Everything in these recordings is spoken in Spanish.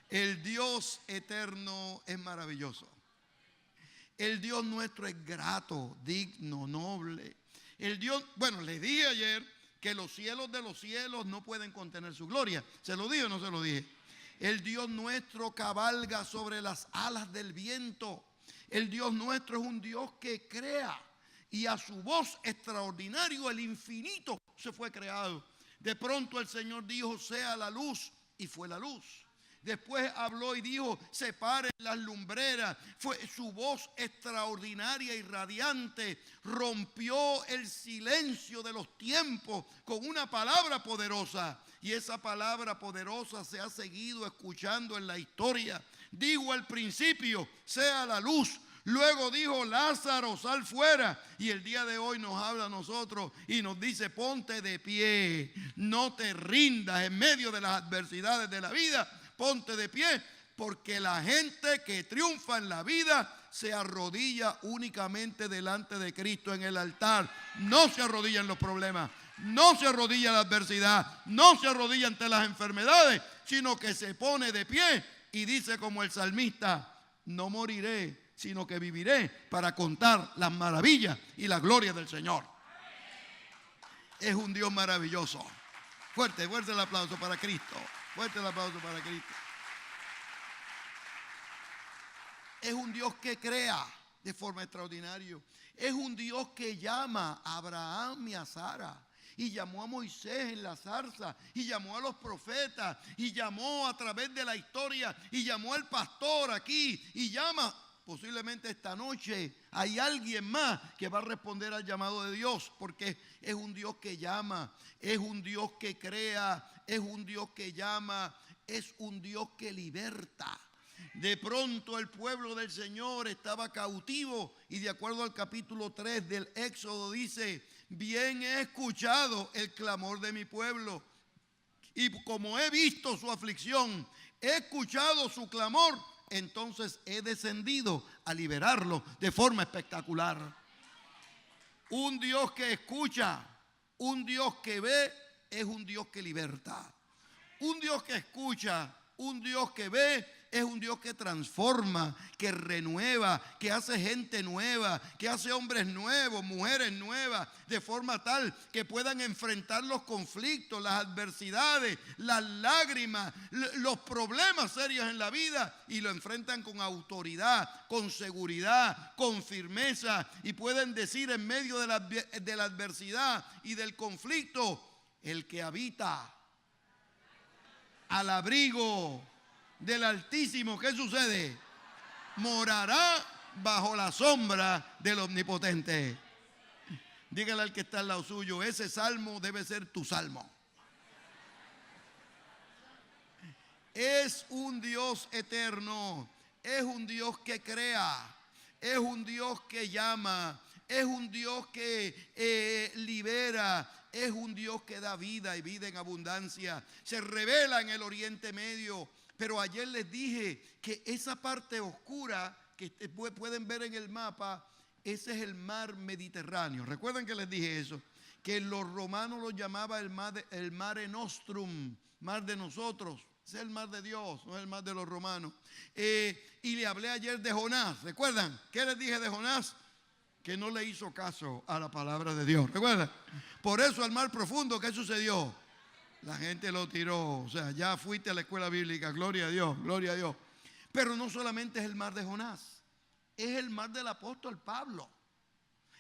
El Dios eterno es maravilloso. El Dios nuestro es grato, digno, noble. El Dios, bueno, les dije ayer que los cielos de los cielos no pueden contener su gloria. ¿Se lo dije o no se lo dije? El Dios nuestro cabalga sobre las alas del viento. El Dios nuestro es un Dios que crea. Y a su voz extraordinaria el infinito se fue creado. De pronto el Señor dijo, sea la luz, y fue la luz. Después habló y dijo, separen las lumbreras. Fue su voz extraordinaria y radiante. Rompió el silencio de los tiempos con una palabra poderosa. Y esa palabra poderosa se ha seguido escuchando en la historia. Dijo al principio, sea la luz. Luego dijo, Lázaro, sal fuera. Y el día de hoy nos habla a nosotros y nos dice, ponte de pie. No te rindas en medio de las adversidades de la vida. Ponte de pie, porque la gente que triunfa en la vida se arrodilla únicamente delante de Cristo en el altar. No se arrodilla en los problemas, no se arrodilla en la adversidad, no se arrodilla ante las enfermedades, sino que se pone de pie y dice como el salmista, no moriré, sino que viviré para contar las maravillas y la gloria del Señor. Es un Dios maravilloso. Fuerte, fuerte el aplauso para Cristo. Fuerte el aplauso para Cristo. Es un Dios que crea de forma extraordinaria. Es un Dios que llama a Abraham y a Sara. Y llamó a Moisés en la zarza. Y llamó a los profetas. Y llamó a través de la historia. Y llamó al pastor aquí. Y llama. Posiblemente esta noche hay alguien más que va a responder al llamado de Dios, porque es un Dios que llama, es un Dios que crea, es un Dios que llama, es un Dios que liberta. De pronto el pueblo del Señor estaba cautivo y de acuerdo al capítulo 3 del Éxodo dice, bien he escuchado el clamor de mi pueblo y como he visto su aflicción, he escuchado su clamor, entonces he descendido a liberarlo de forma espectacular. Un Dios que escucha, un Dios que ve, es un Dios que liberta. Un Dios que escucha, un Dios que ve, es un Dios que transforma, que renueva, que hace gente nueva, que hace hombres nuevos, mujeres nuevas, de forma tal que puedan enfrentar los conflictos, las adversidades, las lágrimas, los problemas serios en la vida y lo enfrentan con autoridad, con seguridad, con firmeza y pueden decir en medio de la adversidad y del conflicto, el que habita al abrigo del Altísimo, ¿qué sucede? Morará bajo la sombra del Omnipotente. Dígale al que está al lado suyo, ese salmo debe ser tu salmo. Es un Dios eterno, es un Dios que crea, es un Dios que llama, es un Dios que libera, es un Dios que da vida y vida en abundancia. Se revela en el Oriente Medio. Pero ayer les dije que esa parte oscura que pueden ver en el mapa, ese es el mar Mediterráneo. ¿Recuerdan que les dije eso? Que los romanos lo llamaban el Mare Nostrum, mar de nosotros. Ese es el mar de Dios, no es el mar de los romanos. Y le hablé ayer de Jonás. ¿Recuerdan? ¿Qué les dije de Jonás? Que no le hizo caso a la palabra de Dios. ¿Recuerdan? Por eso al mar profundo, ¿qué sucedió? La gente lo tiró, o sea, ya fuiste a la escuela bíblica, gloria a Dios, gloria a Dios. Pero no solamente es el mar de Jonás, es el mar del apóstol Pablo.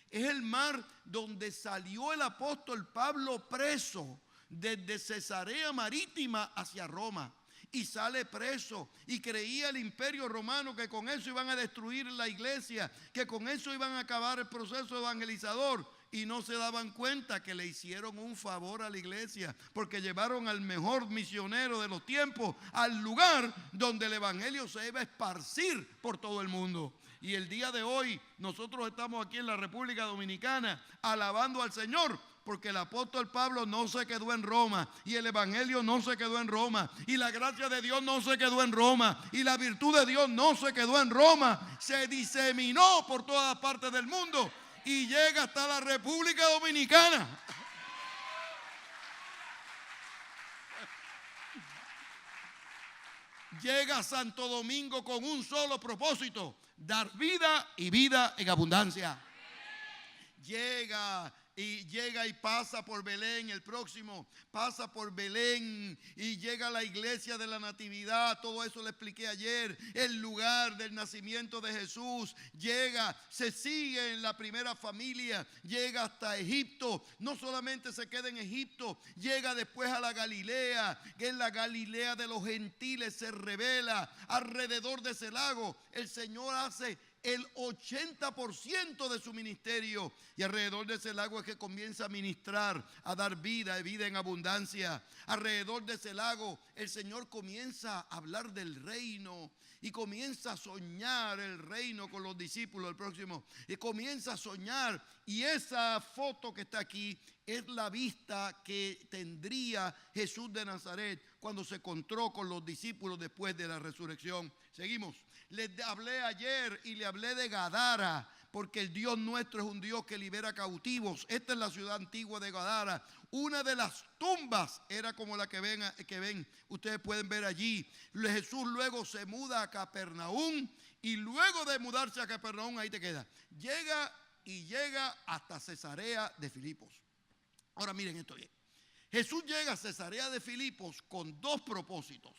Es el mar donde salió el apóstol Pablo preso desde Cesarea Marítima hacia Roma. Y sale preso y creía el imperio romano que con eso iban a destruir la iglesia, que con eso iban a acabar el proceso evangelizador. Y no se daban cuenta que le hicieron un favor a la iglesia, porque llevaron al mejor misionero de los tiempos al lugar donde el evangelio se iba a esparcir por todo el mundo. Y el día de hoy nosotros estamos aquí en la República Dominicana alabando al Señor, porque el apóstol Pablo no se quedó en Roma y el evangelio no se quedó en Roma y la gracia de Dios no se quedó en Roma y la virtud de Dios no se quedó en Roma, se diseminó por todas partes del mundo y llega hasta la República Dominicana. llega a Santo Domingo con un solo propósito: dar vida y vida en abundancia. Llega y pasa por Belén. El próximo pasa por Belén y llega a la iglesia de la Natividad. Todo eso le expliqué ayer, el lugar del nacimiento de Jesús. Llega, se sigue en la primera familia, llega hasta Egipto. No solamente se queda en Egipto, llega después a la Galilea, que en la Galilea de los gentiles se revela. Alrededor de ese lago el Señor hace el 80% de su ministerio, y alrededor de ese lago es que comienza a ministrar, a dar vida y vida en abundancia. Alrededor de ese lago el Señor comienza a hablar del reino y comienza a soñar el reino con los discípulos. El próximo, y comienza a soñar, y esa foto que está aquí es la vista que tendría Jesús de Nazaret cuando se encontró con los discípulos después de la resurrección. Seguimos. Les hablé ayer y le hablé de Gadara, porque el Dios nuestro es un Dios que libera cautivos. Esta es la ciudad antigua de Gadara. Una de las tumbas era como la que ven, ustedes pueden ver allí. Jesús luego se muda a Capernaum, y luego de mudarse a Capernaum, ahí te queda, llega hasta Cesarea de Filipos. Ahora miren esto bien. Jesús llega a Cesarea de Filipos con dos propósitos.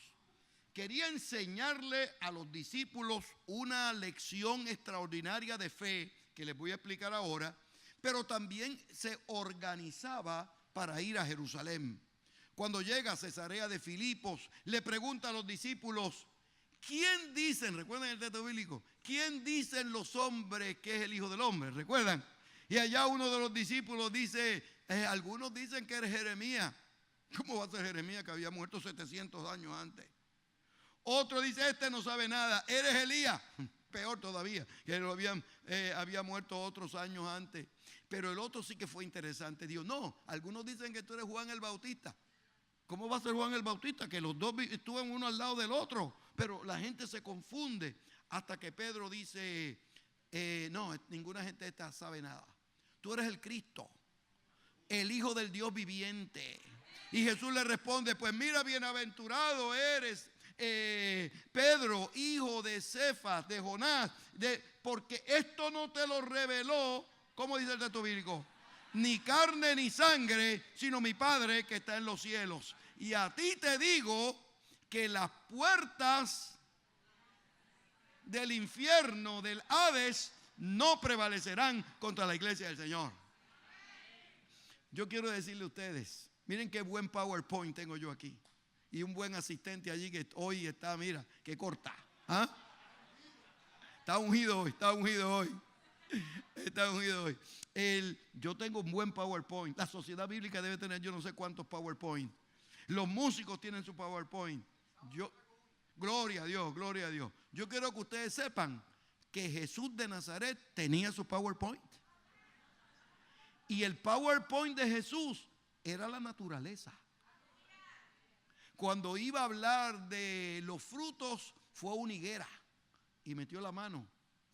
Quería enseñarle a los discípulos una lección extraordinaria de fe, que les voy a explicar ahora, pero también se organizaba para ir a Jerusalén. Cuando llega a Cesarea de Filipos, le pregunta a los discípulos: ¿quién dicen? ¿Recuerdan el texto bíblico? ¿Quién dicen los hombres que es el Hijo del Hombre? ¿Recuerdan? Y allá uno de los discípulos dice: algunos dicen que eres Jeremías. ¿Cómo va a ser Jeremías, que había muerto 700 años antes? Otro dice: este no sabe nada, eres Elías. Peor todavía, que lo había muerto otros años antes. Pero el otro sí que fue interesante. Dijo: no, algunos dicen que tú eres Juan el Bautista. ¿Cómo va a ser Juan el Bautista? Que los dos estuvieron uno al lado del otro. Pero la gente se confunde, hasta que Pedro dice: no, ninguna gente esta sabe nada. Tú eres el Cristo, el Hijo del Dios viviente. Y Jesús le responde: pues mira, bienaventurado eres, Pedro, hijo de Cefas, de Jonás, porque esto no te lo reveló, ¿cómo dice el texto bíblico? Ni carne ni sangre, sino mi Padre que está en los cielos. Y a ti te digo que las puertas del infierno, del Hades, no prevalecerán contra la iglesia del Señor. Yo quiero decirle a ustedes, miren qué buen PowerPoint tengo yo aquí. Y un buen asistente allí que hoy está, mira, que corta. ¿Ah? Está ungido hoy, está ungido hoy. Está ungido hoy. Yo tengo un buen PowerPoint. La sociedad bíblica debe tener yo no sé cuántos PowerPoint. Los músicos tienen su PowerPoint. Gloria a Dios, gloria a Dios. Yo quiero que ustedes sepan que Jesús de Nazaret tenía su PowerPoint. Y el PowerPoint de Jesús era la naturaleza. Cuando iba a hablar de los frutos, fue a una higuera y metió la mano.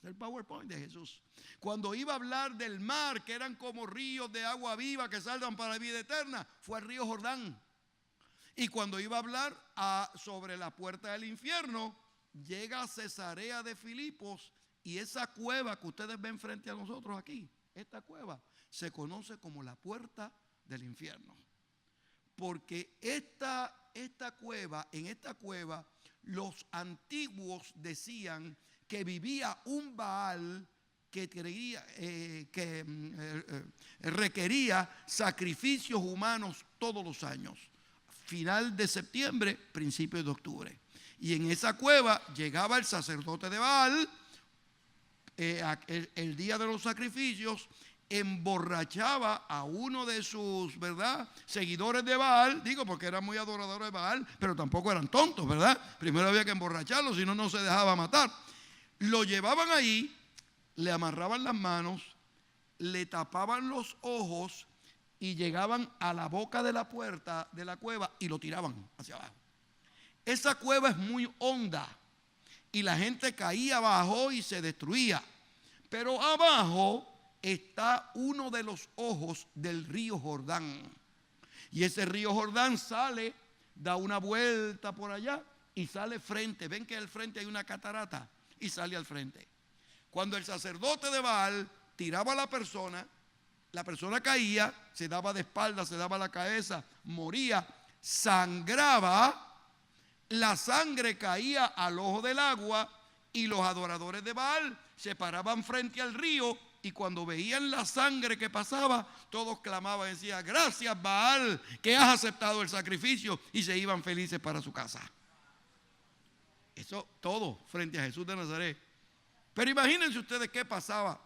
Es el PowerPoint de Jesús. Cuando iba a hablar del mar, que eran como ríos de agua viva que salgan para la vida eterna, fue al río Jordán. Y cuando iba a hablar sobre la puerta del infierno, llega a Cesarea de Filipos, y esa cueva que ustedes ven frente a nosotros aquí, esta cueva, se conoce como la puerta del infierno. Porque en esta cueva, los antiguos decían que vivía un Baal que requería sacrificios humanos todos los años. Final de septiembre, principio de octubre. Y en esa cueva llegaba el sacerdote de Baal el día de los sacrificios, emborrachaba a uno de sus, ¿verdad?, seguidores de Baal. Digo, porque eran muy adoradores de Baal, pero tampoco eran tontos, ¿verdad? Primero había que emborracharlo, si no, no se dejaba matar. Lo llevaban ahí, le amarraban las manos, le tapaban los ojos y llegaban a la boca de la puerta de la cueva y lo tiraban hacia abajo. Esa cueva es muy honda y la gente caía abajo y se destruía. Pero abajo está uno de los ojos del río Jordán. Y ese río Jordán sale, da una vuelta por allá y sale frente. Ven que al frente hay una catarata y sale al frente. Cuando el sacerdote de Baal tiraba a la persona caía, se daba de espaldas, se daba la cabeza, moría, sangraba, la sangre caía al ojo del agua y los adoradores de Baal se paraban frente al río y cuando veían la sangre que pasaba, todos clamaban y decían: gracias, Baal, que has aceptado el sacrificio, y se iban felices para su casa. Eso todo frente a Jesús de Nazaret. Pero imagínense ustedes qué pasaba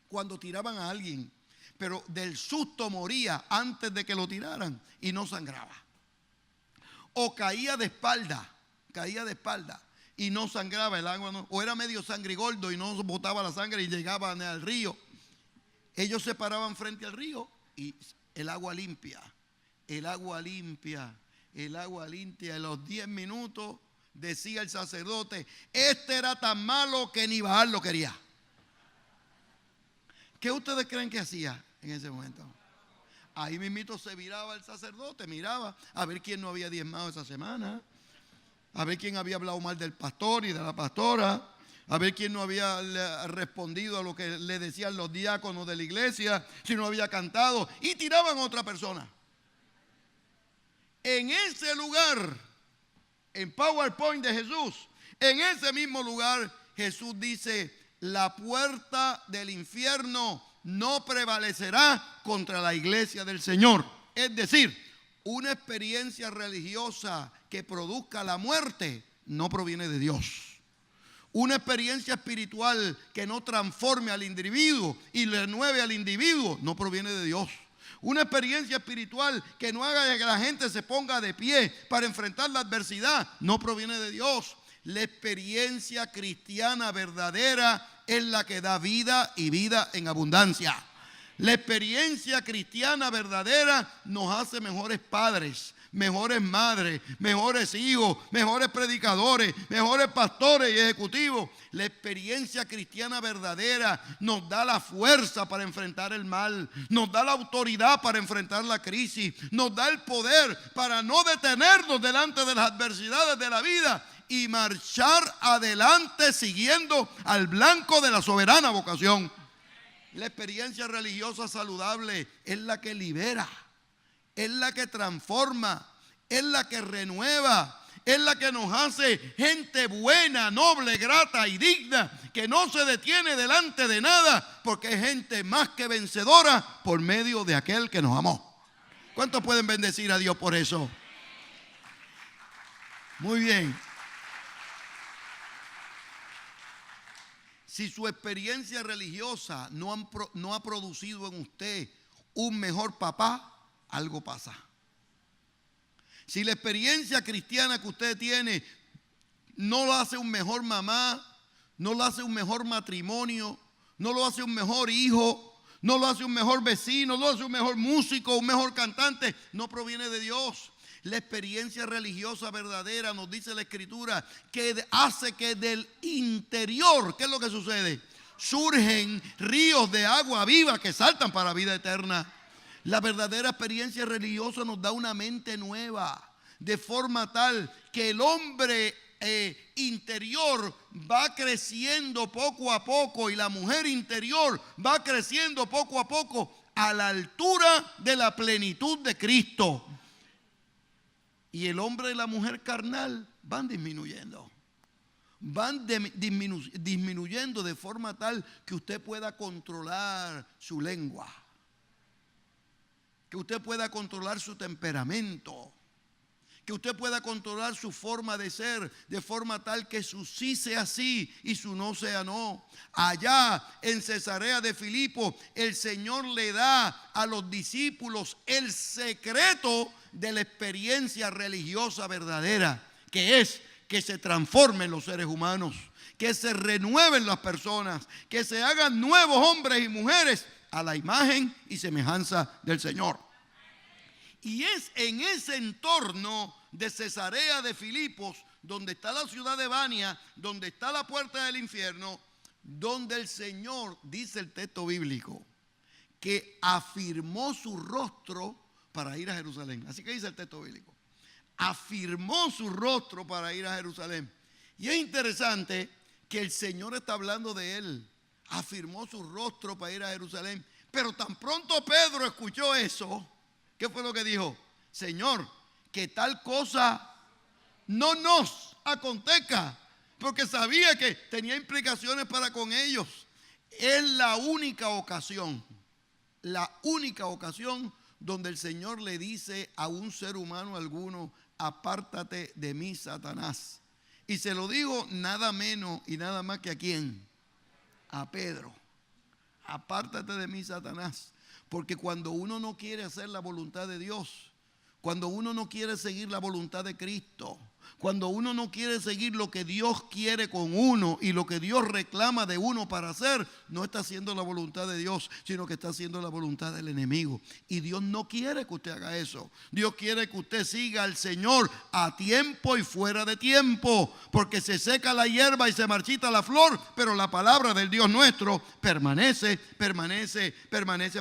cuando tiraban a alguien, pero del susto moría antes de que lo tiraran y no sangraba. O caía de espalda y no sangraba el agua, no, o era medio sangrigordo y no botaba la sangre y llegaban al río. Ellos se paraban frente al río y el agua limpia. A los 10 minutos decía el sacerdote: este era tan malo que ni Baal lo quería. ¿Qué ustedes creen que hacía en ese momento? Ahí mismito se viraba el sacerdote, miraba a ver quién no había diezmado esa semana, a ver quién había hablado mal del pastor y de la pastora, a ver quién no había respondido a lo que le decían los diáconos de la iglesia, si no había cantado, y tiraban a otra persona. En ese lugar, en PowerPoint de Jesús, en ese mismo lugar, Jesús dice: la puerta del infierno no prevalecerá contra la iglesia del Señor. Es decir, una experiencia religiosa que produzca la muerte no proviene de Dios. Una experiencia espiritual que no transforme al individuo y renueve al individuo no proviene de Dios. Una experiencia espiritual que no haga que la gente se ponga de pie para enfrentar la adversidad no proviene de Dios. La experiencia cristiana verdadera es la que da vida y vida en abundancia. La experiencia cristiana verdadera nos hace mejores padres, mejores madres, mejores hijos, mejores predicadores, mejores pastores y ejecutivos. La experiencia cristiana verdadera nos da la fuerza para enfrentar el mal, nos da la autoridad para enfrentar la crisis, nos da el poder para no detenernos delante de las adversidades de la vida y marchar adelante siguiendo al blanco de la soberana vocación. La experiencia religiosa saludable es la que libera, es la que transforma, es la que renueva, es la que nos hace gente buena, noble, grata y digna, que no se detiene delante de nada, porque es gente más que vencedora por medio de aquel que nos amó. ¿Cuántos pueden bendecir a Dios por eso? Muy bien. Si su experiencia religiosa no ha producido en usted un mejor papá, algo pasa. Si la experiencia cristiana que usted tiene no lo hace un mejor mamá, no lo hace un mejor matrimonio, no lo hace un mejor hijo, no lo hace un mejor vecino, no lo hace un mejor músico, un mejor cantante, no proviene de Dios. La experiencia religiosa verdadera, nos dice la Escritura, que hace que del interior, ¿qué es lo que sucede? Surgen ríos de agua viva que saltan para vida eterna. La verdadera experiencia religiosa nos da una mente nueva, de forma tal que el hombre interior va creciendo poco a poco y la mujer interior va creciendo poco a poco a la altura de la plenitud de Cristo. Y el hombre y la mujer carnal van disminuyendo. Van disminuyendo de forma tal que usted pueda controlar su lengua, que usted pueda controlar su temperamento, que usted pueda controlar su forma de ser, de forma tal que su sí sea sí y su no sea no. Allá en Cesarea de Filipo, el Señor le da a los discípulos el secreto de la experiencia religiosa verdadera, que es que se transformen los seres humanos, que se renueven las personas, que se hagan nuevos hombres y mujeres a la imagen y semejanza del Señor. Y es en ese entorno de Cesarea de Filipos, donde está la ciudad de Bania, donde está la puerta del infierno, donde el Señor, dice el texto bíblico, que afirmó su rostro para ir a Jerusalén. Así que dice el texto bíblico: afirmó su rostro para ir a Jerusalén. Y es interesante que el Señor está hablando de él. Afirmó su rostro para ir a Jerusalén. Pero tan pronto Pedro escuchó eso, ¿qué fue lo que dijo? Señor, que tal cosa no nos acontezca, porque sabía que tenía implicaciones para con ellos. Es la única ocasión donde el Señor le dice a un ser humano alguno: apártate de mí, Satanás. Y se lo digo nada menos y nada más que a quién, a Pedro. Apártate de mí, Satanás. Porque cuando uno no quiere hacer la voluntad de Dios, cuando uno no quiere seguir la voluntad de Cristo, cuando uno no quiere seguir lo que Dios quiere con uno y lo que Dios reclama de uno para hacer, no está haciendo la voluntad de Dios, sino que está haciendo la voluntad del enemigo. Y Dios no quiere que usted haga eso. Dios quiere que usted siga al Señor a tiempo y fuera de tiempo, porque se seca la hierba y se marchita la flor, pero la palabra del Dios nuestro permanece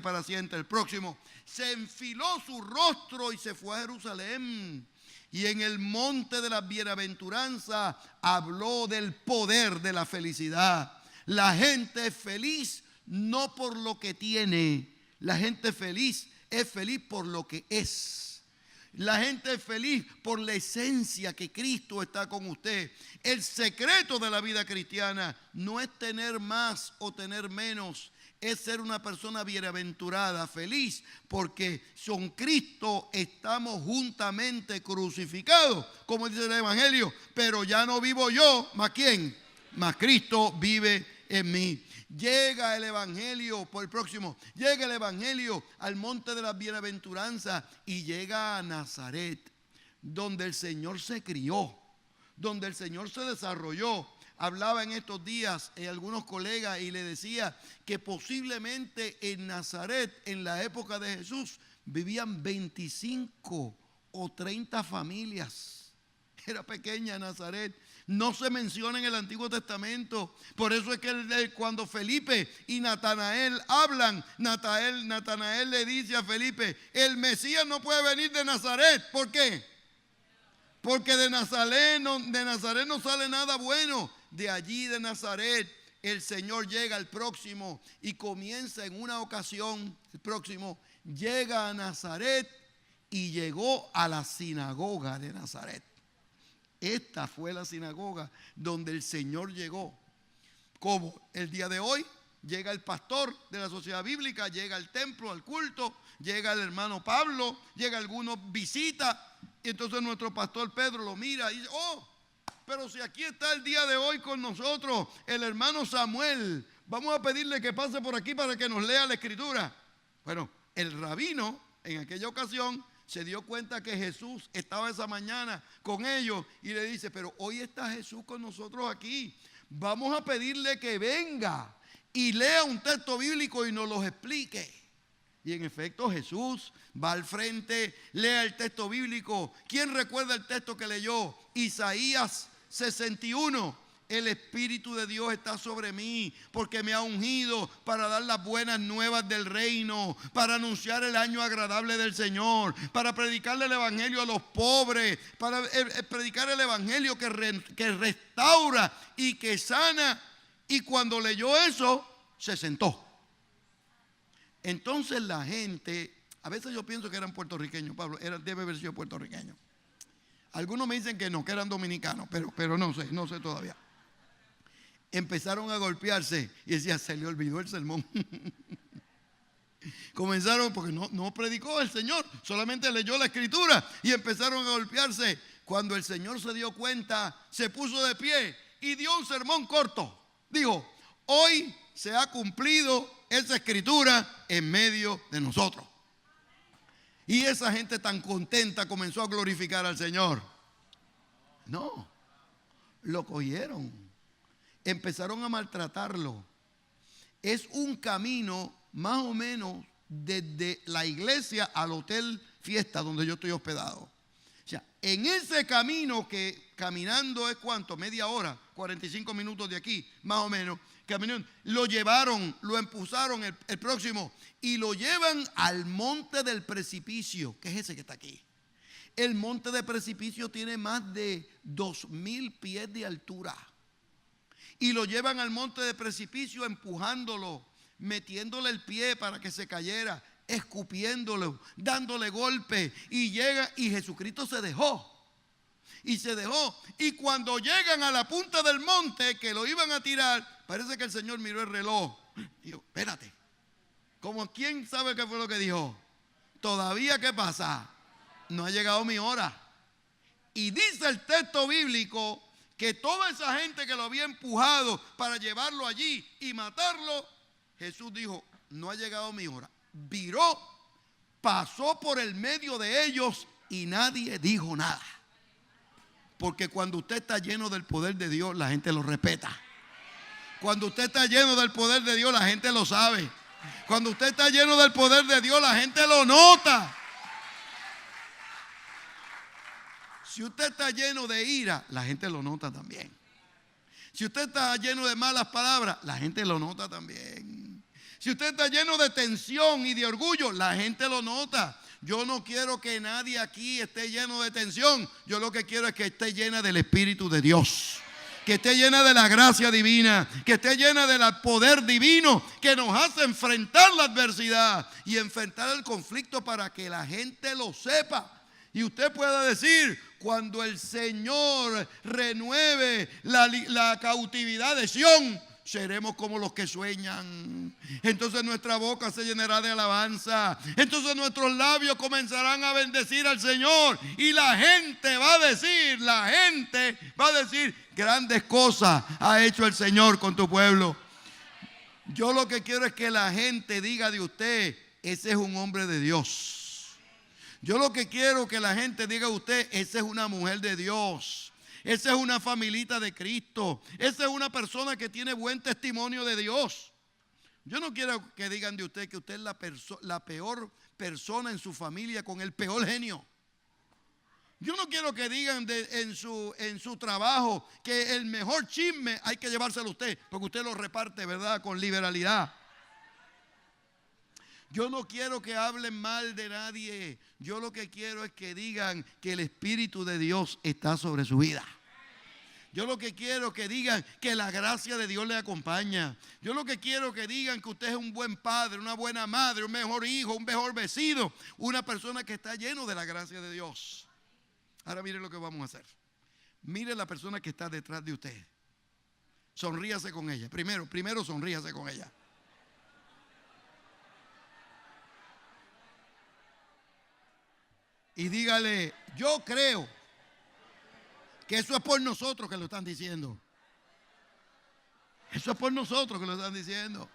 para siempre. El próximo: se enfiló su rostro y se fue a Jerusalén. Y en el monte de las bienaventuranzas habló del poder de la felicidad. La gente es feliz no por lo que tiene. La gente feliz es feliz por lo que es. La gente es feliz por la esencia que Cristo está con usted. El secreto de la vida cristiana no es tener más o tener menos. Es ser una persona bienaventurada, feliz, porque con Cristo estamos juntamente crucificados, como dice el Evangelio. Pero ya no vivo yo, ¿más quién? Más Cristo vive en mí. Llega el Evangelio, por el próximo, llega el Evangelio al monte de las bienaventuranzas y llega a Nazaret, donde el Señor se crió, donde el Señor se desarrolló. Hablaba en estos días algunos colegas y le decía que posiblemente en Nazaret, en la época de Jesús, vivían 25 o 30 familias. Era pequeña Nazaret. No se menciona en el Antiguo Testamento. Por eso es que cuando Felipe y Natanael hablan, Natanael le dice a Felipe: el Mesías no puede venir de Nazaret. ¿Por qué? Porque de Nazaret no sale nada bueno. De allí, de Nazaret, el Señor llega al próximo y comienza en una ocasión. El próximo llega a Nazaret y llegó a la sinagoga de Nazaret. Esta fue la sinagoga donde el Señor llegó. Como el día de hoy llega el pastor de la sociedad bíblica, llega al templo, al culto, llega el hermano Pablo, llega algunos visitas, y entonces nuestro pastor Pedro lo mira y dice: oh, pero si aquí está el día de hoy con nosotros el hermano Samuel, vamos a pedirle que pase por aquí para que nos lea la escritura. Bueno, el rabino en aquella ocasión se dio cuenta que Jesús estaba esa mañana con ellos y le dice: pero hoy está Jesús con nosotros aquí, vamos a pedirle que venga y lea un texto bíblico y nos los explique. Y en efecto Jesús va al frente, lee el texto bíblico. ¿Quién recuerda el texto que leyó? Isaías 61. El Espíritu de Dios está sobre mí, porque me ha ungido para dar las buenas nuevas del reino, para anunciar el año agradable del Señor, para predicarle el Evangelio a los pobres, para predicar el Evangelio que restaura y que sana. Y cuando leyó eso, se sentó. Entonces la gente, a veces yo pienso que eran puertorriqueños, Pablo, debe haber sido puertorriqueños. Algunos me dicen que no, que eran dominicanos, pero no sé todavía. Empezaron a golpearse y decía: se le olvidó el sermón. Comenzaron, porque no predicó el Señor, solamente leyó la escritura, y empezaron a golpearse. Cuando el Señor se dio cuenta, se puso de pie y dio un sermón corto. Dijo: hoy se ha cumplido esa escritura en medio de nosotros. Y esa gente tan contenta comenzó a glorificar al Señor. No, lo cogieron, empezaron a maltratarlo. Es un camino más o menos desde la iglesia al hotel Fiesta donde yo estoy hospedado. O sea, en ese camino, que caminando es ¿cuánto? Media hora, 45 minutos de aquí, más o menos. Caminando, lo llevaron, lo empujaron el próximo, y lo llevan al monte del precipicio, que es ese que está aquí. El monte de precipicio tiene más de 2000 pies de altura. Y lo llevan al monte de precipicio empujándolo, metiéndole el pie para que se cayera, escupiéndolo, dándole golpes. Y llega, y Jesucristo se dejó. Y se dejó. Y cuando llegan a la punta del monte que lo iban a tirar, parece que el Señor miró el reloj. Dijo, espérate. Como quién sabe qué fue lo que dijo. Todavía, ¿qué pasa? No ha llegado mi hora. Y dice el texto bíblico que toda esa gente que lo había empujado para llevarlo allí y matarlo, Jesús dijo, no ha llegado mi hora. Viró, pasó por el medio de ellos y nadie dijo nada. Porque cuando usted está lleno del poder de Dios, la gente lo respeta. Cuando usted está lleno del poder de Dios, la gente lo sabe. Cuando usted está lleno del poder de Dios, la gente lo nota. Si usted está lleno de ira, la gente lo nota también. Si usted está lleno de malas palabras, la gente lo nota también. Si usted está lleno de tensión y de orgullo, la gente lo nota. Yo no quiero que nadie aquí esté lleno de tensión. Yo lo que quiero es que esté llena del Espíritu de Dios. Que esté llena de la gracia divina. Que esté llena del poder divino que nos hace enfrentar la adversidad y enfrentar el conflicto para que la gente lo sepa. Y usted pueda decir, cuando el Señor renueve la cautividad de Sión, seremos como los que sueñan. Entonces nuestra boca se llenará de alabanza. Entonces nuestros labios comenzarán a bendecir al Señor. Y la gente va a decir, grandes cosas ha hecho el Señor con tu pueblo. Yo lo que quiero es que la gente diga de usted, ese es un hombre de Dios. Yo lo que quiero que la gente diga de usted, esa es una mujer de Dios. Esa es una familita de Cristo. Esa es una persona que tiene buen testimonio de Dios. Yo no quiero que digan de usted que usted es la peor persona en su familia con el peor genio. Yo no quiero que digan en su trabajo que el mejor chisme hay que llevárselo a usted, porque usted lo reparte, ¿verdad?, con liberalidad. Yo no quiero que hablen mal de nadie. Yo lo que quiero es que digan que el Espíritu de Dios está sobre su vida. Yo lo que quiero es que digan que la gracia de Dios le acompaña. Yo lo que quiero es que digan que usted es un buen padre, una buena madre, un mejor hijo, un mejor vecino, una persona que está lleno de la gracia de Dios. Ahora mire lo que vamos a hacer. Mire la persona que está detrás de usted. Sonríase con ella. Primero sonríase con ella. Y dígale, yo creo que eso es por nosotros que lo están diciendo. Eso es por nosotros que lo están diciendo.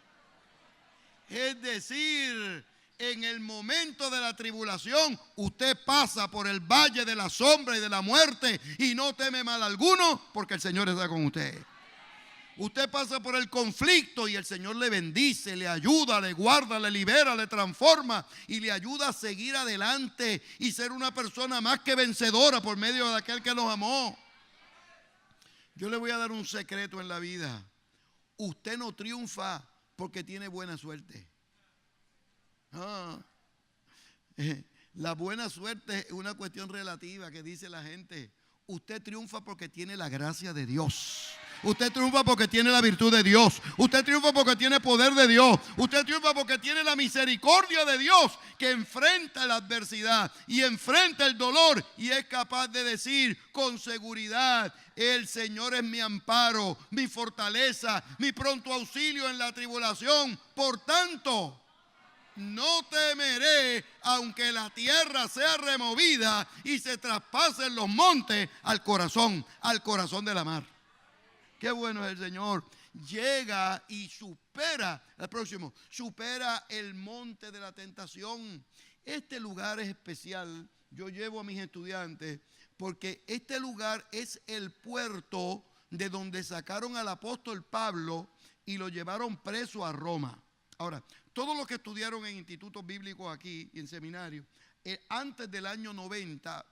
Es decir, en el momento de la tribulación, usted pasa por el valle de la sombra y de la muerte y no teme mal alguno porque el Señor está con usted. Usted pasa por el conflicto y el Señor le bendice, le ayuda, le guarda, le libera, le transforma y le ayuda a seguir adelante y ser una persona más que vencedora por medio de aquel que nos amó. Yo le voy a dar un secreto en la vida. Usted no triunfa porque tiene buena suerte. La buena suerte es una cuestión relativa que dice la gente. Usted triunfa porque tiene la gracia de Dios. Usted triunfa porque tiene la virtud de Dios. Usted triunfa porque tiene poder de Dios. Usted triunfa porque tiene la misericordia de Dios que enfrenta la adversidad y enfrenta el dolor y es capaz de decir con seguridad, el Señor es mi amparo, mi fortaleza, mi pronto auxilio en la tribulación. Por tanto, no temeré aunque la tierra sea removida y se traspasen los montes al corazón de la mar. Qué bueno es el Señor. Llega y supera el monte de la tentación. Este lugar es especial. Yo llevo a mis estudiantes porque este lugar es el puerto de donde sacaron al apóstol Pablo y lo llevaron preso a Roma. Ahora, todos los que estudiaron en institutos bíblicos aquí y en seminarios, antes del año 90,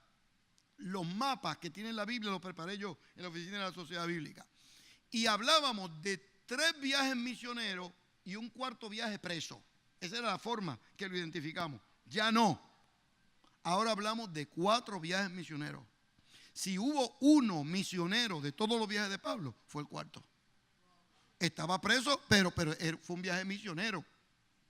los mapas que tiene la Biblia los preparé yo en la oficina de la Sociedad Bíblica. Y hablábamos de 3 viajes misioneros y un 4.º viaje preso. Esa era la forma que lo identificamos. Ya no. Ahora hablamos de 4 viajes misioneros. Si hubo uno misionero de todos los viajes de Pablo, fue el cuarto. Estaba preso, pero fue un viaje misionero.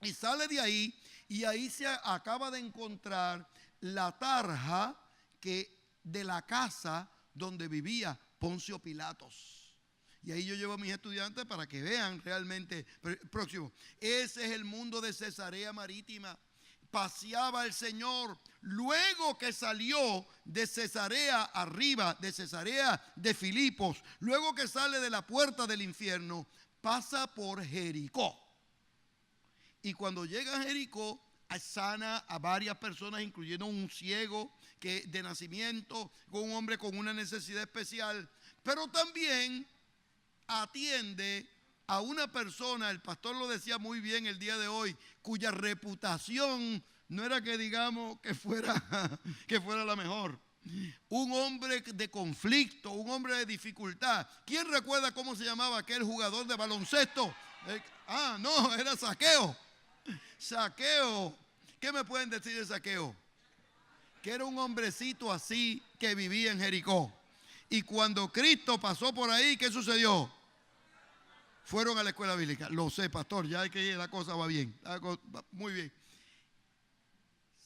Y sale de ahí, y ahí se acaba de encontrar la tarja de la casa donde vivía Poncio Pilatos. Y ahí yo llevo a mis estudiantes para que vean realmente. Próximo. Ese es el mundo de Cesarea Marítima. Paseaba el Señor. Luego que salió de Cesarea arriba, de Cesarea de Filipos, luego que sale de la puerta del infierno, pasa por Jericó. Y cuando llega a Jericó, sana a varias personas, incluyendo un ciego de nacimiento, con un hombre con una necesidad especial, pero también atiende a una persona, el pastor lo decía muy bien el día de hoy, cuya reputación no era que digamos que fuera la mejor. Un hombre de conflicto, un hombre de dificultad. ¿Quién recuerda cómo se llamaba aquel jugador de baloncesto? No, era Zaqueo. Zaqueo. ¿Qué me pueden decir de Zaqueo? Que era un hombrecito así que vivía en Jericó. Y cuando Cristo pasó por ahí, ¿qué sucedió? Fueron a la escuela bíblica. Lo sé, pastor, ya que la cosa va bien. Muy bien.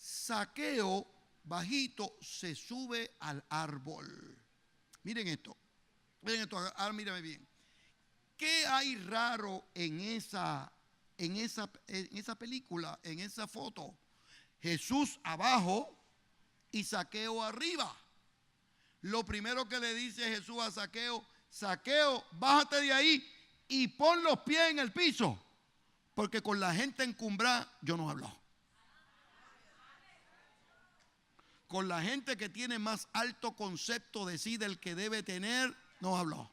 Zaqueo, bajito, se sube al árbol. Miren esto. Mírame bien. ¿Qué hay raro en esa película, en esa foto? Jesús abajo y Zaqueo arriba. Lo primero que le dice Jesús a Zaqueo: Zaqueo, bájate de ahí y pon los pies en el piso, porque con la gente encumbrada yo no hablo. Con la gente que tiene más alto concepto de sí del que debe tener, no hablo.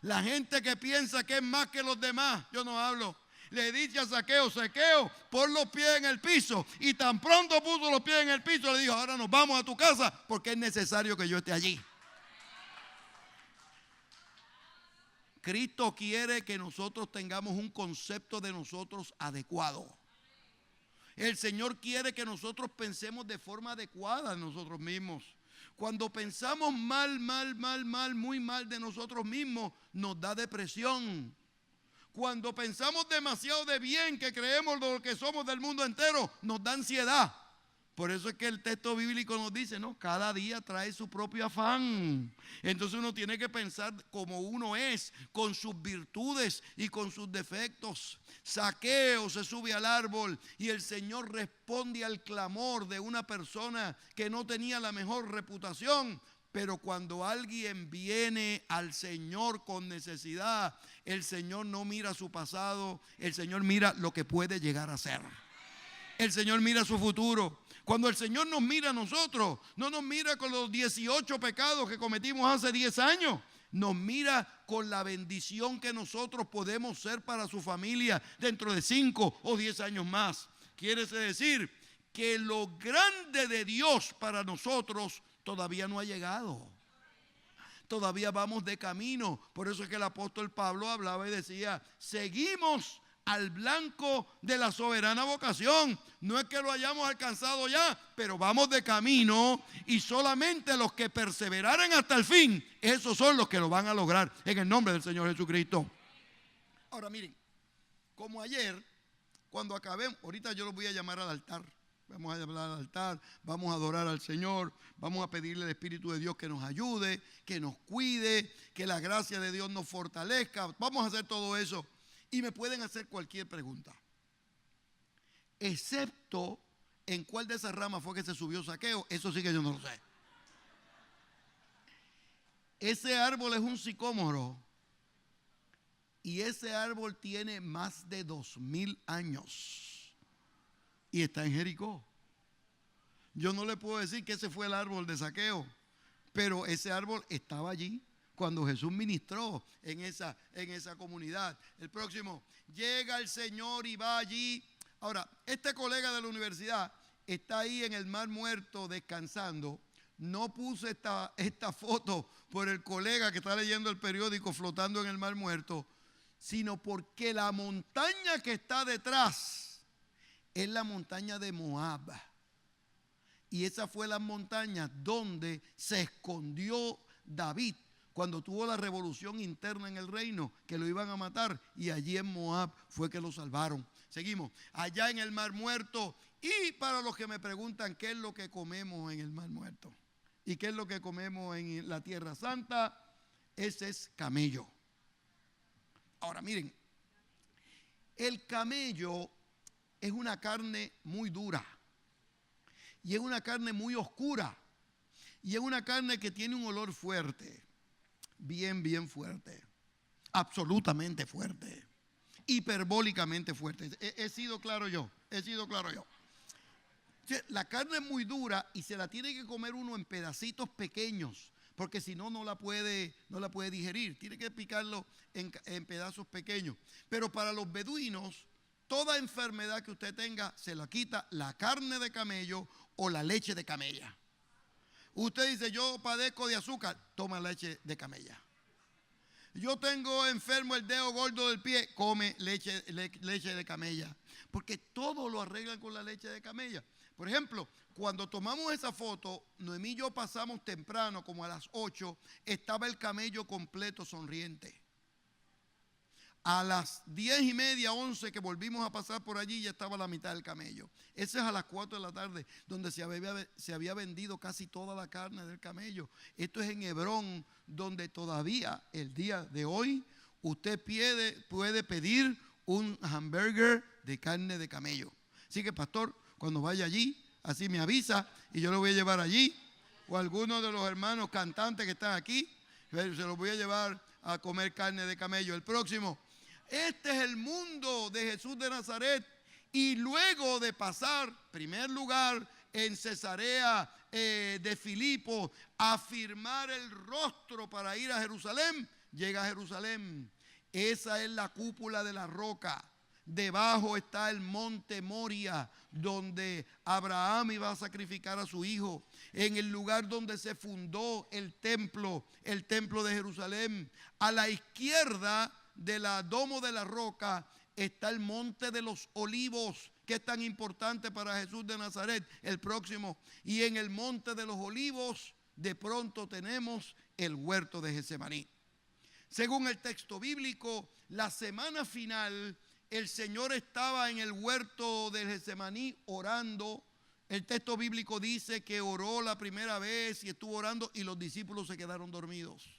La gente que piensa que es más que los demás, yo no hablo. Le dice a Zaqueo: Zaqueo, pon los pies en el piso. Y tan pronto puso los pies en el piso, le dijo: ahora nos vamos a tu casa porque es necesario que yo esté allí. Cristo quiere que nosotros tengamos un concepto de nosotros adecuado. El Señor quiere que nosotros pensemos de forma adecuada en nosotros mismos. Cuando pensamos mal, muy mal de nosotros mismos, nos da depresión. Cuando pensamos demasiado de bien, que creemos lo que somos del mundo entero, nos da ansiedad. Por eso es que el texto bíblico nos dice, ¿no? Cada día trae su propio afán. Entonces uno tiene que pensar como uno es, con sus virtudes y con sus defectos. Zaqueo se sube al árbol y el Señor responde al clamor de una persona que no tenía la mejor reputación. Pero cuando alguien viene al Señor con necesidad, el Señor no mira su pasado, el Señor mira lo que puede llegar a ser. El Señor mira su futuro. Cuando el Señor nos mira a nosotros, no nos mira con los 18 pecados que cometimos hace 10 años. Nos mira con la bendición que nosotros podemos ser para su familia dentro de 5 o 10 años más. Quiere decir que lo grande de Dios para nosotros todavía no ha llegado. Todavía vamos de camino. Por eso es que el apóstol Pablo hablaba y decía: seguimos al blanco de la soberana vocación. No es que lo hayamos alcanzado ya, pero vamos de camino, y solamente los que perseveraren hasta el fin, esos son los que lo van a lograr en el nombre del Señor Jesucristo. Ahora miren, como ayer, cuando acabemos, ahorita yo los voy a llamar al altar. Vamos a hablar al altar, vamos a adorar al Señor, vamos a pedirle al Espíritu de Dios que nos ayude, que nos cuide, que la gracia de Dios nos fortalezca. Vamos a hacer todo eso y me pueden hacer cualquier pregunta, excepto en cuál de esas ramas fue que se subió Zaqueo. Eso sí que yo no lo sé. Ese árbol es un sicómoro y ese árbol tiene más de 2000 años. Y está en Jericó. Yo no le puedo decir que ese fue el árbol de Zaqueo, pero ese árbol estaba allí cuando Jesús ministró en esa comunidad. El próximo, llega el Señor y va allí. Ahora, este colega de la universidad está ahí en el Mar Muerto descansando. No puse esta foto por el colega que está leyendo el periódico flotando en el Mar Muerto, sino porque la montaña que está detrás es la montaña de Moab, Y esa fue la montaña donde se escondió David cuando tuvo la revolución interna en el reino, que lo iban a matar, y allí en Moab fue que lo salvaron. Seguimos, allá en el Mar Muerto. Y para los que me preguntan qué es lo que comemos en el Mar Muerto y qué es lo que comemos en la Tierra Santa, ese es camello. Ahora miren, el camello es una carne muy dura y es una carne muy oscura y es una carne que tiene un olor fuerte, bien fuerte, absolutamente fuerte, hiperbólicamente fuerte. He sido claro yo. La carne es muy dura y se la tiene que comer uno en pedacitos pequeños, porque si no, no la puede digerir. Tiene que picarlo en pedazos pequeños. Pero para los beduinos, toda enfermedad que usted tenga, se la quita la carne de camello o la leche de camella. Usted dice, yo padezco de azúcar, toma leche de camella. Yo tengo enfermo el dedo gordo del pie, come leche de camella. Porque todo lo arreglan con la leche de camella. Por ejemplo, cuando tomamos esa foto, Noemí y yo pasamos temprano, como a las 8, estaba el camello completo sonriente. A las 10:30, 11 que volvimos a pasar por allí, ya estaba la mitad del camello. Ese es a las 4 de la tarde, donde se había vendido casi toda la carne del camello. Esto es en Hebrón, donde todavía el día de hoy usted puede pedir un hamburger de carne de camello. Así que, pastor, cuando vaya allí, así me avisa y yo lo voy a llevar allí. O algunos de los hermanos cantantes que están aquí, se los voy a llevar a comer carne de camello. El próximo. Este es el mundo de Jesús de Nazaret. Y luego de pasar, primer lugar, en Cesarea de Filipo, a firmar el rostro para ir a Jerusalén, llega a Jerusalén. Esa es la cúpula de la roca. Debajo está el monte Moria, donde Abraham iba a sacrificar a su hijo. En el lugar donde se fundó el templo de Jerusalén. A la izquierda del domo de la roca está el monte de los olivos, que es tan importante para Jesús de Nazaret, el próximo. Y en el monte de los olivos, de pronto tenemos el huerto de Getsemaní. Según el texto bíblico, la semana final, el Señor estaba en el huerto de Getsemaní orando. El texto bíblico dice que oró la primera vez y estuvo orando y los discípulos se quedaron dormidos.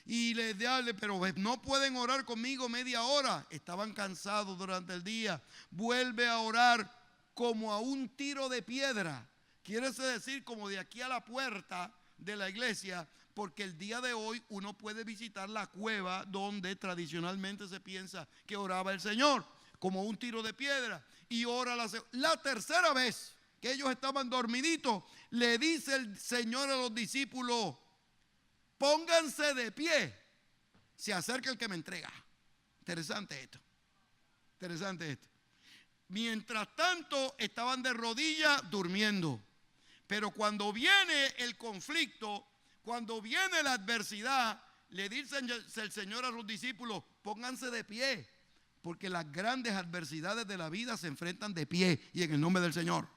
Y les dije, pero no pueden orar conmigo media hora. Estaban cansados durante el día. Vuelve a orar como a un tiro de piedra. Quiere decir como de aquí a la puerta de la iglesia, porque el día de hoy uno puede visitar la cueva donde tradicionalmente se piensa que oraba el Señor, como un tiro de piedra. Y ora la tercera vez que ellos estaban dormiditos, le dice el Señor a los discípulos: pónganse de pie, se acerca el que me entrega. Interesante esto. Mientras tanto estaban de rodillas durmiendo. Pero cuando viene el conflicto, cuando viene la adversidad, le dice el Señor a los discípulos: pónganse de pie, porque las grandes adversidades de la vida se enfrentan de pie y en el nombre del Señor.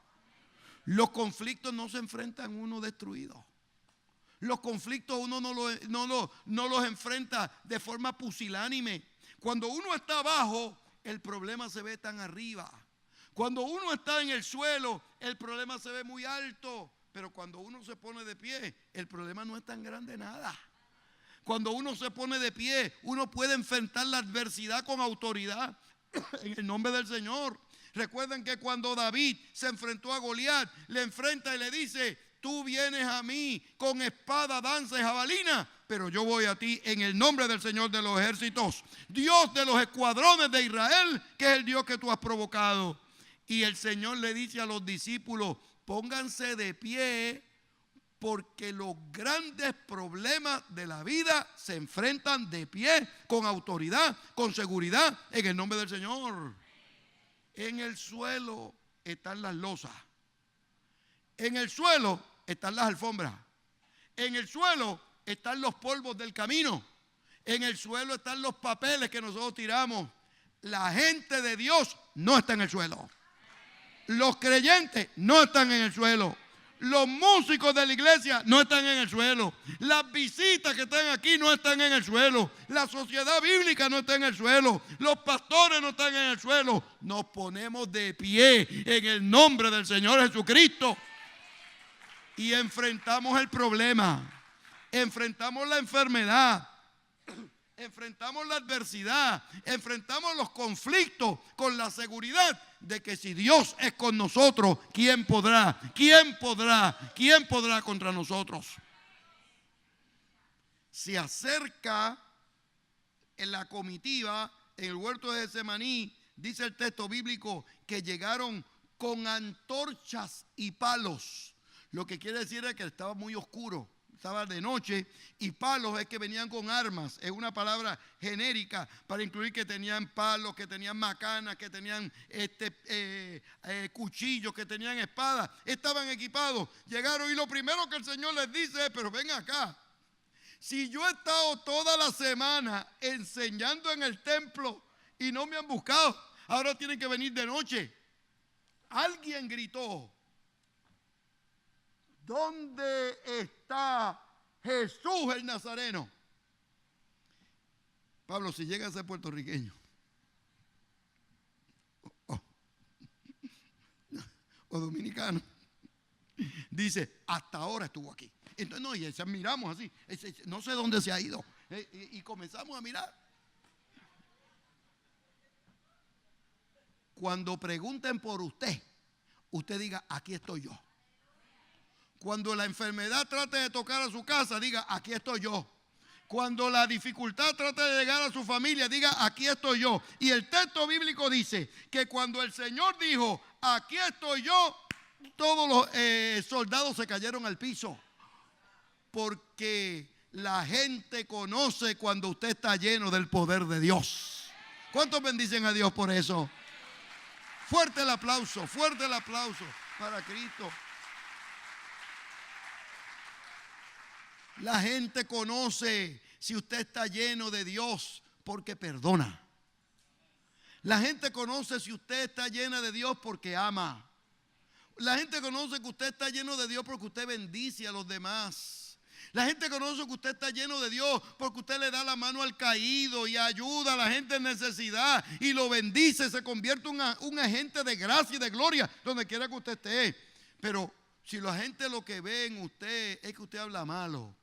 Los conflictos no se enfrentan uno destruido. Los conflictos uno no los enfrenta de forma pusilánime. Cuando uno está abajo, el problema se ve tan arriba. Cuando uno está en el suelo, el problema se ve muy alto. Pero cuando uno se pone de pie, el problema no es tan grande nada. Cuando uno se pone de pie, uno puede enfrentar la adversidad con autoridad en el nombre del Señor. Recuerden que cuando David se enfrentó a Goliat, le enfrenta y le dice: tú vienes a mí con espada, danza y jabalina, pero yo voy a ti en el nombre del Señor de los ejércitos, Dios de los escuadrones de Israel, que es el Dios que tú has provocado. Y el Señor le dice a los discípulos: pónganse de pie, porque los grandes problemas de la vida se enfrentan de pie, con autoridad, con seguridad, en el nombre del Señor. En el suelo están las losas. En el suelo están las alfombras. En el suelo están los polvos del camino. En el suelo están los papeles que nosotros tiramos. La gente de Dios no está en el suelo. Los creyentes no están en el suelo. Los músicos de la iglesia no están en el suelo. Las visitas que están aquí no están en el suelo. La sociedad bíblica no está en el suelo. Los pastores no están en el suelo. Nos ponemos de pie en el nombre del Señor Jesucristo y enfrentamos el problema. Enfrentamos la enfermedad. Enfrentamos la adversidad, enfrentamos los conflictos con la seguridad de que si Dios es con nosotros, ¿quién podrá? ¿Quién podrá? ¿Quién podrá contra nosotros? Se acerca en la comitiva en el huerto de Getsemaní, dice el texto bíblico, que llegaron con antorchas y palos. Lo que quiere decir es que estaba muy oscuro. Estaba de noche, y palos es que venían con armas. Es una palabra genérica para incluir que tenían palos, que tenían macanas, que tenían cuchillos, que tenían espadas. Estaban equipados. Llegaron y lo primero que el Señor les dice es: pero ven acá. Si yo he estado toda la semana enseñando en el templo y no me han buscado, ahora tienen que venir de noche. Alguien gritó: ¿dónde está Jesús el Nazareno? Pablo, si llega a ser puertorriqueño o dominicano, dice: hasta ahora estuvo aquí. Entonces, no, y miramos así, no sé dónde se ha ido, y comenzamos a mirar. Cuando pregunten por usted, usted diga: aquí estoy yo. Cuando la enfermedad trate de tocar a su casa, diga: aquí estoy yo. Cuando la dificultad trate de llegar a su familia, diga: aquí estoy yo. Y el texto bíblico dice que cuando el Señor dijo: aquí estoy yo, todos los soldados se cayeron al piso. Porque la gente conoce cuando usted está lleno del poder de Dios. ¿Cuántos bendicen a Dios por eso? Fuerte el aplauso para Cristo. La gente conoce si usted está lleno de Dios porque perdona. La gente conoce si usted está llena de Dios porque ama. La gente conoce que usted está lleno de Dios porque usted bendice a los demás. La gente conoce que usted está lleno de Dios porque usted le da la mano al caído y ayuda a la gente en necesidad y lo bendice, se convierte en un agente de gracia y de gloria donde quiera que usted esté. Pero si la gente lo que ve en usted es que usted habla malo,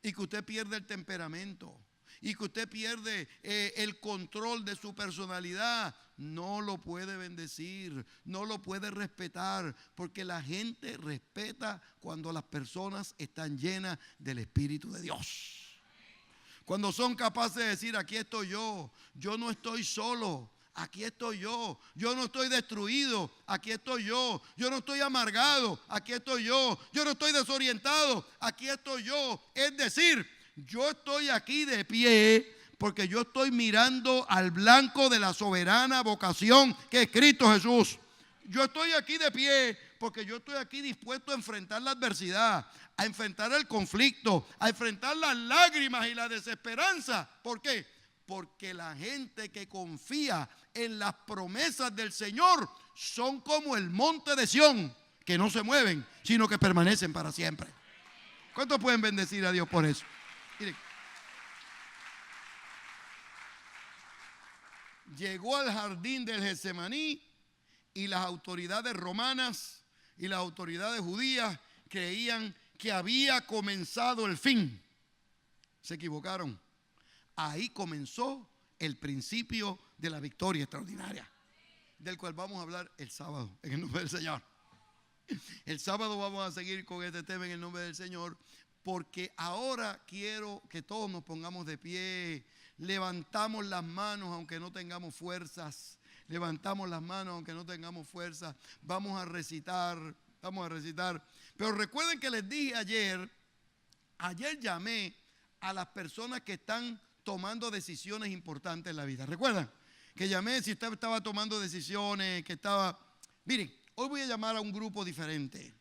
y que usted pierde el temperamento, y que usted pierde el control de su personalidad, no lo puede bendecir, no lo puede respetar, porque la gente respeta cuando las personas están llenas del Espíritu de Dios. Cuando son capaces de decir: aquí estoy yo no estoy solo, aquí estoy yo no estoy destruido, aquí estoy yo no estoy amargado, aquí estoy yo no estoy desorientado, aquí estoy yo. Es decir, yo estoy aquí de pie porque yo estoy mirando al blanco de la soberana vocación que es Cristo Jesús. Yo estoy aquí de pie porque yo estoy aquí dispuesto a enfrentar la adversidad, a enfrentar el conflicto, a enfrentar las lágrimas y la desesperanza. ¿Por qué? Porque la gente que confía en las promesas del Señor son como el monte de Sión, que no se mueven, sino que permanecen para siempre. ¿Cuántos pueden bendecir a Dios por eso? Miren, llegó al jardín del Getsemaní y las autoridades romanas y las autoridades judías creían que había comenzado el fin. Se equivocaron. Ahí comenzó el principio de la victoria extraordinaria, del cual vamos a hablar el sábado, en el nombre del Señor. El sábado vamos a seguir con este tema en el nombre del Señor, porque ahora quiero que todos nos pongamos de pie, levantamos las manos aunque no tengamos fuerzas, levantamos las manos aunque no tengamos fuerzas, vamos a recitar. Pero recuerden que les dije ayer llamé a las personas que están tomando decisiones importantes en la vida. ¿Recuerdan? Que llamé si usted estaba tomando decisiones, Miren, hoy voy a llamar a un grupo diferente.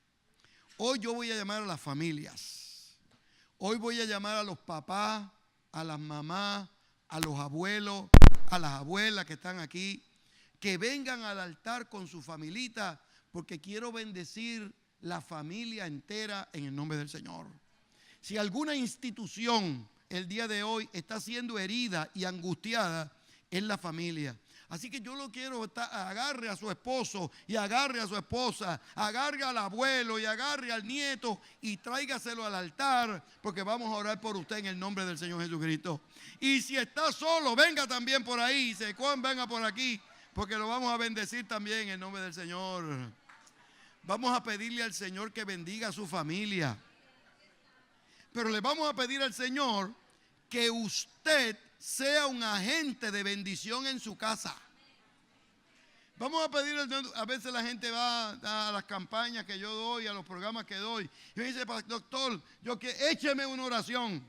Hoy yo voy a llamar a las familias. Hoy voy a llamar a los papás, a las mamás, a los abuelos, a las abuelas que están aquí, que vengan al altar con su familita, porque quiero bendecir la familia entera en el nombre del Señor. Si alguna institución el día de hoy está siendo herida y angustiada, es la familia. Así que yo lo quiero, agarre a su esposo y agarre a su esposa, agarre al abuelo y agarre al nieto y tráigaselo al altar, porque vamos a orar por usted en el nombre del Señor Jesucristo. Y si está solo, venga también por ahí, venga por aquí, porque lo vamos a bendecir también en el nombre del Señor. Vamos a pedirle al Señor que bendiga a su familia. Pero le vamos a pedir al Señor que usted sea un agente de bendición en su casa. Vamos a pedir, a veces la gente va a las campañas que yo doy, a los programas que doy, y me dice, doctor, écheme una oración.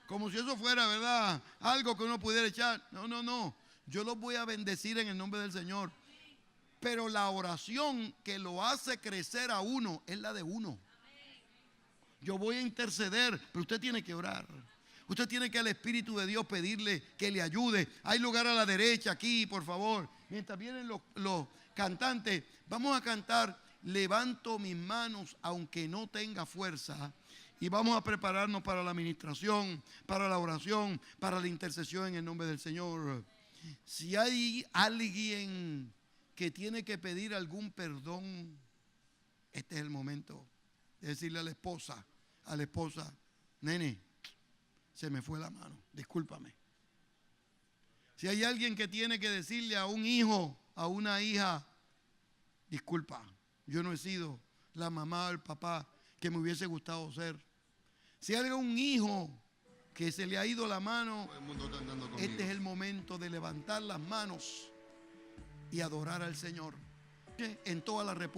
Como si eso fuera, ¿verdad?, algo que uno pudiera echar. No. Yo los voy a bendecir en el nombre del Señor. Pero la oración que lo hace crecer a uno es la de uno. Yo voy a interceder, pero usted tiene que orar. Usted tiene que al Espíritu de Dios pedirle que le ayude. Hay lugar a la derecha aquí, por favor. Mientras vienen los cantantes, vamos a cantar Levanto mis manos aunque no tenga fuerza. Y vamos a prepararnos para la administración, para la oración, para la intercesión en el nombre del Señor. Si hay alguien que tiene que pedir algún perdón, este es el momento de decirle a la esposa, nene, se me fue la mano, discúlpame. Si hay alguien que tiene que decirle a un hijo, a una hija, disculpa, yo no he sido la mamá o el papá que me hubiese gustado ser. Si hay algún hijo que se le ha ido la mano, este es el momento de levantar las manos y adorar al Señor en toda la República.